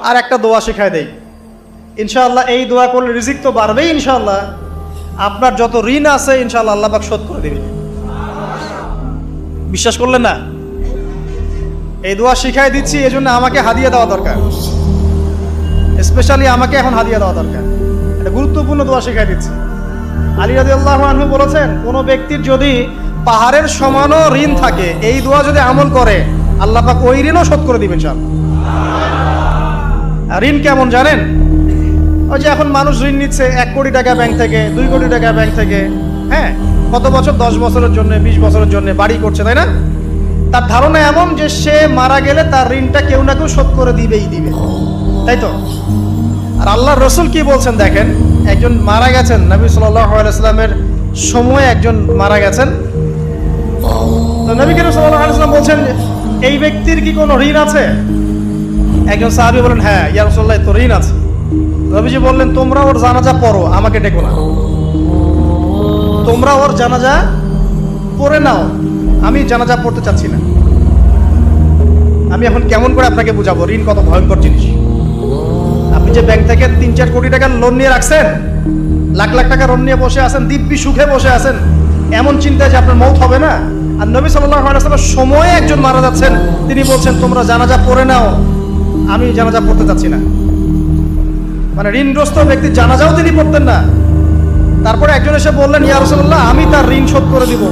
আর একটা দোয়া শেখায় দেই ইনশাআল্লাহ। এই দোয়া করলে রিজিক তো বাড়বেই ইনশাআল্লাহ, আপনার যত ঋণ আছে ইনশাআল্লাহ আল্লাহ পাক শোধ করে দেবে। বিশ্বাস করলেন না? এই দোয়া শিখাই দিচ্ছি, এজন্য আমাকে হাদিয়া দেওয়া দরকার, স্পেশালি আমাকে এখন হাদিয়া দেওয়া দরকার। এটা গুরুত্বপূর্ণ দোয়া শিখাই দিচ্ছি। আলী রাদিয়াল্লাহু আনহু বলেছেন, কোনো ব্যক্তির যদি পাহাড়ের সমানও ঋণ থাকে, এই দোয়া যদি আমল করে আল্লাহ পাক ওই ঋণও শোধ করে দিবেন ইনশাআল্লাহ। ঋণ কেমন জানেন? ওই যে এখন মানুষ ঋণ নিচ্ছে 1 কোটি টাকা ব্যাংক থেকে, 2 কোটি টাকা ব্যাংক থেকে, হ্যাঁ, কত বছর, 10 বছরের জন্য, 20 বছরের জন্য বাড়ি করছে, তাই না? তার ধারণা এমন যে সে মারা গেলে তার ঋণটা কেউ না কেউ শোধ করে দিবেই দিবে, তাই তো? আর আল্লাহর রাসূল কি বলছেন দেখেন, একজন মারা গেছেন, নবী সাল্লাল্লাহু আলাইহি ওয়াসাল্লামের সময় একজন মারা গেছেন। তো নবী করিম সাল্লাল্লাহু আলাইহি ওয়াসাল্লাম বলছেন, এই ব্যক্তির কি কোনো ঋণ আছে? একজন সাহাবী বলেন, হ্যাঁ ইয়া রাসূলুল্লাহ, তো ঋণ আছে। নবীজি বললেন, তোমরা ওর জানাজা পড়ো, আমাকে ডেকো না। তোমরা ওর জানাজা পড়ে নাও, আমি জানাজা পড়তে চাচ্ছি না। আমি এখন কেমন করে আপনাকে বুঝাবো ঋণ কত ভয়ঙ্কর জিনিস। আপনি যে ব্যাংক থেকে 3-4 কোটি টাকার লোন নিয়ে রাখছেন, লাখ লাখ টাকা লোন নিয়ে বসে আছেন, দিব্যি সুখে বসে আছেন, এমন চিন্তায় যে আপনার মৌত হবে না। আর নবী সাল্লাল্লাহু আলাইহি ওয়াসাল্লাম সময়ে একজন মারা যাচ্ছেন, তিনি বলছেন তোমরা জানাজা পড়ে নাও, আমি জানাজা পড়তে চাচ্ছি না। মানে ঋণগ্রস্ত ব্যক্তির জানাজাও তিনি পড়তেন না। তারপরে একজন এসে বললেন, ইয়া রাসূলুল্লাহ, আমি তার ঋণ শোধ করে দিব,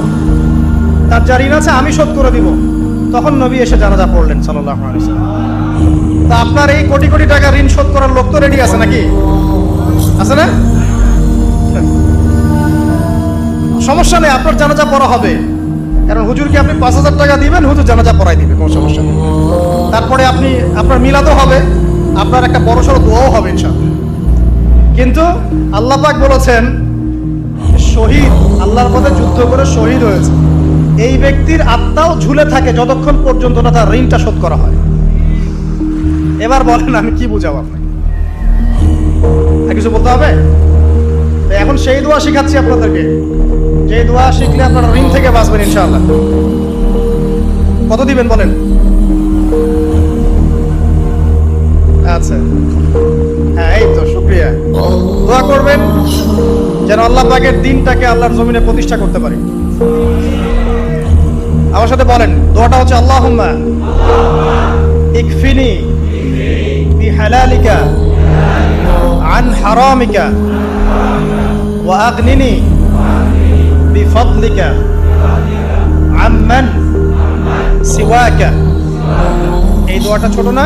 তার যা ঋণ আছে আমি শোধ করে দিব। তখন নবী এসে জানাজা পড়লেন সাল্লাল্লাহু আলাইহি ওয়াসাল্লাম। তা আপনার এই কোটি কোটি টাকা ঋণ শোধ করার লোক তো রেডি আছে নাকি? আছে না? সমস্যা নেই, আপনার জানাজা পড়া হবে। কারণ হুজুরকে আপনি 5,000 টাকা দিবেন, হুজুর জানাজা পড়াই দিবে, কোনো সমস্যা নেই। তারপরে আপনি আপনার মিলাদও হবে, আপনার একটা বড়সড় দোয়াও হবে ইনশাআল্লাহ। কিন্তু আল্লাহ পাক বলেছেন, শহীদ, আল্লাহর পথে যুদ্ধ করে শহীদ হয়েছে, এই ব্যক্তির আত্মাও ঝুলে থাকে যতক্ষণ পর্যন্ত না তার ঋণটা শোধ করা হয়। এবার বলেন আমি কি বুঝাবো আপনাকে? আর কিছু বলতে হবে? এখন সেই দোয়া শিখাচ্ছি আপনাদেরকে, যে দোয়া শিখলে আপনারা ঋণ থেকে বাঁচবেন ইনশাআল্লাহ। কত দিবেন বলেন? আচ্ছা, হ্যাঁ, এই তো, শুকরিয়া। দোয়া করবেন যেন আল্লাহ পাকের দ্বীনটাকে আল্লাহর জমিনে প্রতিষ্ঠা করতে পারি। আমার সাথে বলেন, দোয়াটা হচ্ছে, আল্লাহুম্মা ইকফিনি বিহালালিকা আন হারামিকা ওয়া আগনিনি বিফদলিকা আম্মান সিওয়াকা। এই দোয়াটা ছোট না,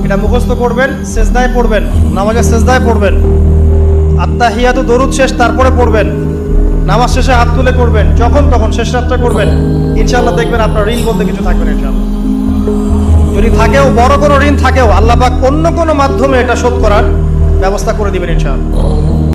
এটা মুখস্থ করবেন, সেজদায় পড়বেন, নামাজের সেজদায় পড়বেন, আত্তাহিয়াতু দরুদ শেষ তারপরে পড়বেন, নামাজ শেষে হাত তুলে করবেন, যখন তখন শেষ রাতটা করবেন, ইনশাআল্লাহ দেখবেন আপনার ঋণ বলতে কিছু থাকবে না ইনশাআল্লাহ। যদি থাকেও, বড় কোনো ঋণ থাকেও, আল্লাহ পাক অন্য কোনো মাধ্যমে এটা শোধ করার ব্যবস্থা করে দিবেন ইনশাআল্লাহ।